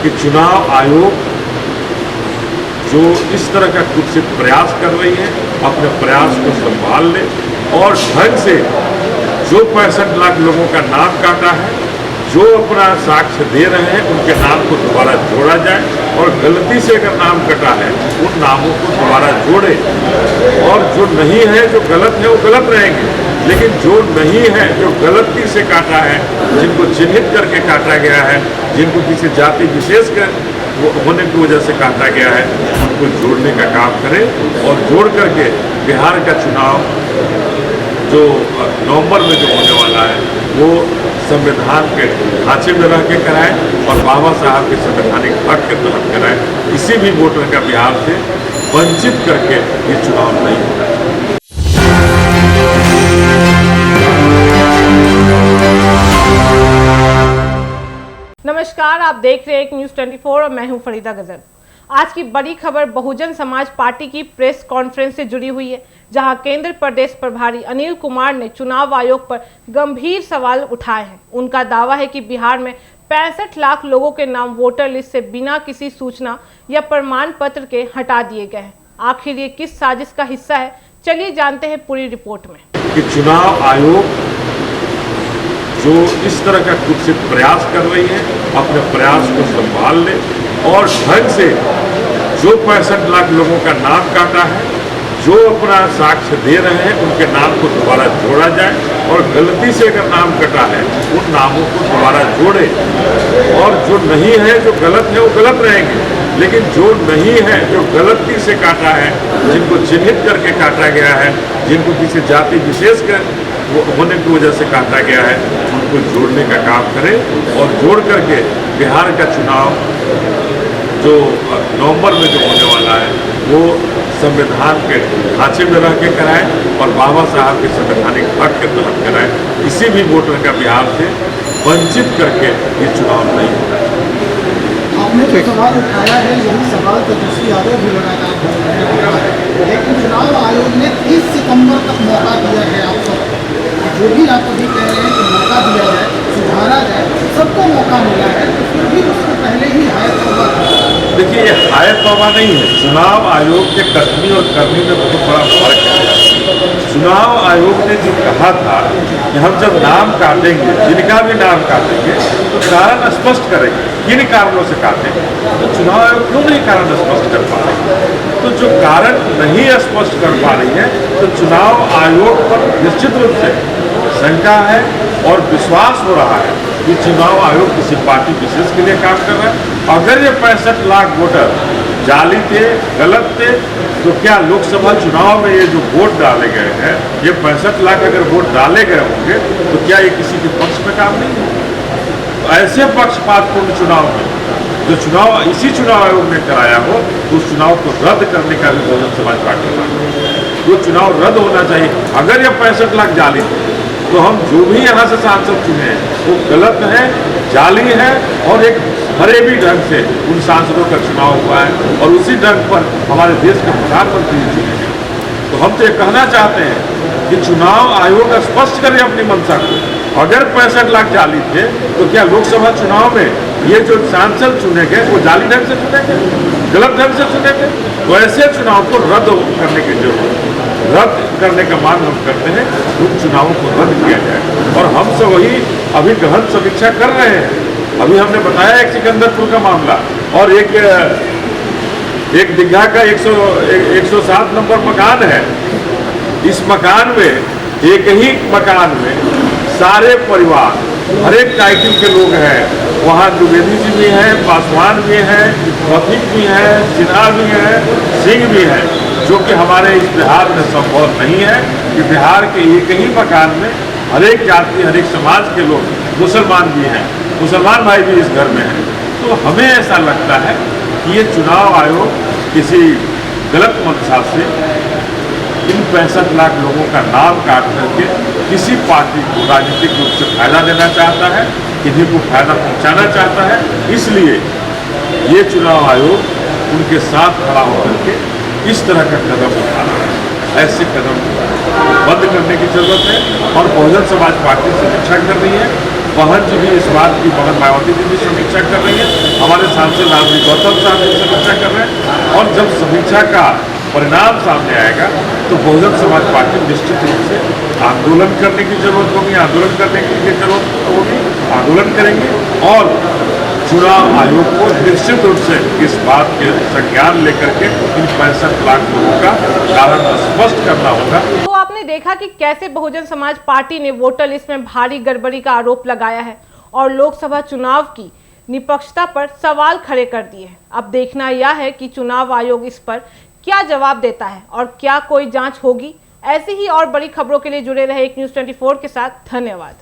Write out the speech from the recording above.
कि चुनाव आयोग जो इस तरह का कुत्सित प्रयास कर रही है अपने प्रयास को संभाल ले और ढंग से जो 65 लाख लोगों का नाम काटा है, जो अपना साक्ष्य दे रहे हैं उनके नाम को दोबारा जोड़ा जाए और गलती से अगर नाम कटा है उन नामों को दोबारा जोड़े और जो नहीं है, जो गलत है वो गलत रहेंगे, लेकिन जो नहीं है, जो गलती से काटा है, जिनको चिन्हित करके काटा गया है, जिनको किसी जाति विशेष के होने की वजह से काटा गया है, उनको जोड़ने का काम करें और जोड़ करके बिहार का चुनाव जो नवंबर में जो होने वाला है वो संविधान के ढांचे में रह के कराएं और बाबा साहब के संवैधानिक हक के तहत कराएं। किसी भी वोटर का बिहार से वंचित करके ये चुनाव नहीं होना चाहिए। नमस्कार, आप देख रहे हैं एक न्यूज़ 24 और मैं हूं फरीदा गजर। आज की बड़ी खबर बहुजन समाज पार्टी की प्रेस कॉन्फ्रेंस से जुड़ी हुई है, जहां केंद्र प्रदेश प्रभारी अनिल कुमार ने चुनाव आयोग पर गंभीर सवाल उठाए हैं। उनका दावा है कि बिहार में 65 लाख लोगों के नाम वोटर लिस्ट से बिना किसी सूचना या प्रमाण पत्र के हटा दिए गए हैं। आखिर ये किस साजिश का हिस्सा है, चलिए जानते हैं पूरी रिपोर्ट में। कि चुनाव आयोग जो इस तरह का कुत्सित प्रयास कर रही है अपने प्रयास को संभाल ले और ढंग से जो 65 लाख लोगों का नाम काटा है, जो अपना साक्ष्य दे रहे हैं उनके नाम को दोबारा जोड़ा जाए और गलती से अगर नाम कटा है उन नामों को दोबारा जोड़े और जो नहीं है, जो गलत है वो गलत रहेंगे, लेकिन जो नहीं है, जो गलती से काटा है, जिनको चिन्हित करके काटा गया है, जिनको किसी जाति विशेष के होने की वजह से काटा गया है, उनको जोड़ने का काम करें और जोड़ करके बिहार का चुनाव जो नवंबर में जो होने वाला है वो संविधान के ढांचे में रह के कराएं और बाबा साहब के संवैधानिक हक के तहत कराएं। किसी भी वोटर का बिहार से वंचित करके ये चुनाव नहीं होना चाहिए। आपने जो सवाल उठाया है यही सवाल तेजस्वी यादव भी लगातार कर रहे हैं, लेकिन चुनाव आयोग ने 30 सितंबर तक मौका दिया है आप सबको। जो भी आप अभी कह रहे हैं कि मौका दिया जाए, सुधारा जाए, सबको मौका मिला है, तो फिर भी उससे पहले ही हाय तौबा था। देखिए, ये हाय तौबा नहीं है। चुनाव आयोग के कथनी और करनी में बहुत बड़ा फर्क है। चुनाव आयोग ने जो कहा था कि हम जब नाम काटेंगे, जिनका भी नाम काटेंगे तो कारण स्पष्ट करेंगे, किन कारणों से काटेंगे। तो चुनाव आयोग क्यों नहीं कारण स्पष्ट कर पा रही है? तो जो कारण नहीं स्पष्ट कर पा रही है तो चुनाव आयोग पर निश्चित रूप से शंका है और विश्वास हो रहा है कि चुनाव आयोग किसी पार्टी विशेष के लिए काम कर रहा है। अगर ये 65 लाख वोटर जाली थे, गलत थे, तो क्या लोकसभा चुनाव में ये जो वोट डाले गए हैं, ये 65 लाख अगर वोट डाले गए होंगे तो क्या ये किसी के पक्ष में काम नहीं होगा? ऐसे पक्षपातपूर्ण चुनाव में जो चुनाव इसी चुनाव आयोग ने कराया हो तो उस चुनाव को रद्द करने का भी बहुजन समाज पार्टी मांग रही है। वो चुनाव रद्द होना चाहिए। अगर ये 65 लाख जाली थे तो हम जो भी यहाँ से सांसद चुने वो गलत है, जाली है और एक फरेबी ढंग से उन सांसदों का चुनाव हुआ है और उसी ढंग पर हमारे देश के प्रधानमंत्री चुने गए। तो हम तो ये कहना चाहते हैं कि चुनाव आयोग स्पष्ट करे अपनी मंशा को। अगर 65 लाख जाली थे तो क्या लोकसभा चुनाव में ये जो सांसद चुने गए वो जाली ढंग से चुने गए, गलत ढंग से चुने गए? तो ऐसे चुनाव को रद्द करने की जरूरत है। रद्द करने का मांग हम करते हैं, उन चुनावों को रद्द किया जाए और हम सब वही अभी गहन समीक्षा कर रहे हैं। अभी हमने बताया एक सिकंदरपुर का मामला और एक दीघा का 107 नंबर मकान है। इस मकान में एक ही मकान में सारे परिवार, हर एक टाइटल के लोग हैं। वहाँ द्विवेदी जी भी हैं, पासवान भी हैं, रफीक भी हैं, सिन्हा भी हैं, सिंह भी हैं, जो कि हमारे इस बिहार में संभव नहीं है कि बिहार के एक ही मकान में हर एक जाति, हर एक समाज के लोग, मुसलमान भी हैं, मुसलमान भाई भी इस घर में हैं। तो हमें ऐसा लगता है कि ये चुनाव आयोग किसी गलत मंशा से इन 65 लाख लोगों का नाम काट करके किसी पार्टी को राजनीतिक रूप से फायदा देना चाहता है, किन्हीं को फायदा पहुंचाना चाहता है। इसलिए ये चुनाव आयोग उनके साथ खड़ा होकर के इस तरह का कदम उठा रहा है। ऐसे कदम बंद करने की जरूरत है और बहुजन समाज पार्टी समीक्षा कर रही है। बहन जी भी इस बात की, बहन मायावती जी भी समीक्षा कर रही है, हमारे सांसद से नागरिक गौतम साहब की समीक्षा कर रहे हैं, और जब समीक्षा का परिणाम सामने आएगा तो बहुजन समाज पार्टी निश्चित रूप से आंदोलन करने की जरूरत होगी, आंदोलन करने की जरूरत होगी, आंदोलन करेंगे और चुनाव आयोग को निश्चित रूप से इस बात के संज्ञान लेकर के इन 65 लाख लोगों का कारण स्पष्ट करना होगा। तो आपने देखा कि कैसे बहुजन समाज पार्टी ने वोटर लिस्ट में भारी गड़बड़ी का आरोप लगाया है और लोकसभा चुनाव की निष्पक्षता पर सवाल खड़े कर दिए हैं। अब देखना यह है कि चुनाव आयोग इस पर क्या जवाब देता है और क्या कोई जांच होगी। ऐसी ही और बड़ी खबरों के लिए जुड़े रहे एक न्यूज़ 24 के साथ। धन्यवाद।